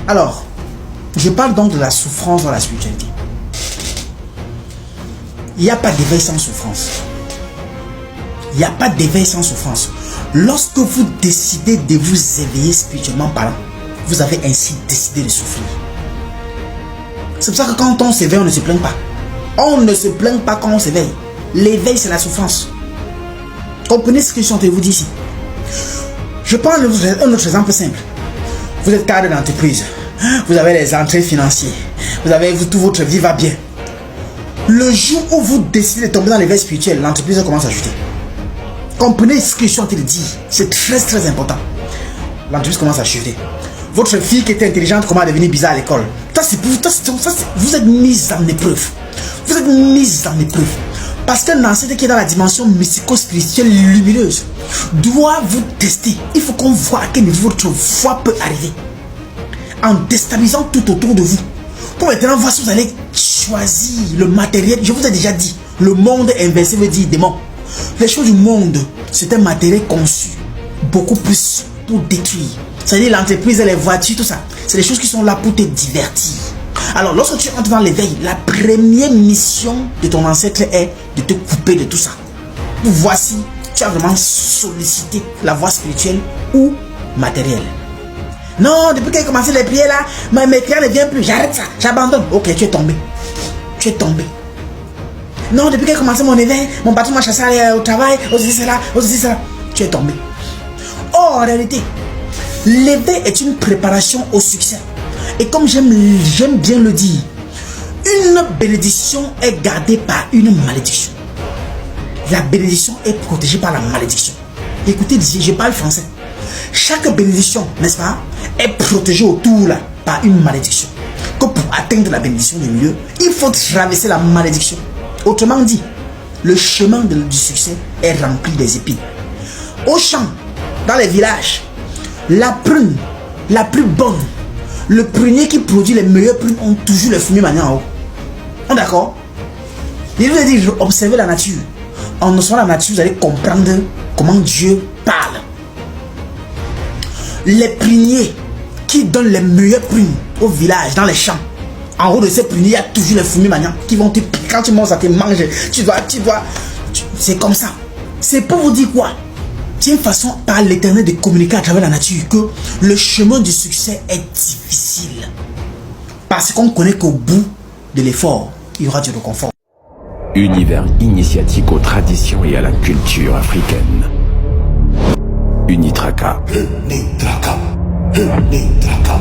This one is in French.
Alors, je parle donc de la souffrance dans la spiritualité. Il n'y a pas d'éveil sans souffrance. Il n'y a pas d'éveil sans souffrance. Lorsque vous décidez de vous éveiller spirituellement parlant, vous avez ainsi décidé de souffrir. C'est pour ça que quand on s'éveille, on ne se plaint pas. On ne se plaint pas quand on s'éveille. L'éveil, c'est la souffrance. Comprenez ce que je suis en train de vous dire ici. Je prends un autre exemple simple. Vous êtes cadre d'entreprise. Vous avez les entrées financières. Tout votre vie va bien. Le jour où vous décidez de tomber dans l'éveil spirituel, l'entreprise commence à chuter. Comprenez ce que je suis en train de dire. C'est très très important. L'entreprise commence à chuter. Votre fille qui était intelligente commence à devenir bizarre à l'école. Vous êtes mise en épreuve. Vous êtes mise en épreuve. Parce qu'un ancêtre qui est dans la dimension mystico-spirituelle lumineuse doit vous tester. Il faut qu'on voit à quel niveau votre foi peut arriver. En déstabilisant tout autour de vous. Pour maintenant voir si vous allez choisir le matériel. Je vous ai déjà dit, le monde inversé veut dire démon. Les choses du monde, c'est un matériel conçu beaucoup plus pour détruire. C'est-à-dire l'entreprise, les voitures, tout ça. C'est des choses qui sont là pour te divertir. Alors, lorsque tu entres dans l'éveil, la première mission de ton ancêtre est de te couper de tout ça. Pour voir si tu as vraiment sollicité la voie spirituelle ou matérielle. Non, depuis qu'il a commencé les prières là, mes prières ne viennent plus. J'arrête ça, j'abandonne. Ok, tu es tombé. Tu es tombé. Non, depuis qu'il a commencé mon éveil, mon patron m'a chassé au travail, aussi cela. Tu es tombé. Or, en réalité, l'éveil est une préparation au succès. Et comme j'aime bien le dire, une bénédiction est gardée par une malédiction. La bénédiction est protégée par la malédiction. Écoutez, je parle français. Chaque bénédiction, n'est-ce pas, est protégée autour là par une malédiction. Que pour atteindre la bénédiction du milieu, il faut traverser la malédiction. Autrement dit, le chemin du succès est rempli des épines. Au champ, dans les villages, la prune la plus bonne, le prunier qui produit les meilleures prunes ont toujours le fumier maniant en haut. On est d'accord? Il vous a dit, observez la nature. En observant la nature, vous allez comprendre comment Dieu parle. Les pruniers qui donnent les meilleures prunes au village, dans les champs. En haut de ces pruniers, il y a toujours les fumiers maniants qui vont te piquer. Quand tu manges, ça te mange. C'est comme ça. C'est pour vous dire quoi? C'est une façon par l'Éternel de communiquer à travers la nature que le chemin du succès est difficile. Parce qu'on connaît qu'au bout de l'effort, il y aura du réconfort. Univers initiatique aux traditions et à la culture africaine. Unitraka. Unitraka. Unitraka.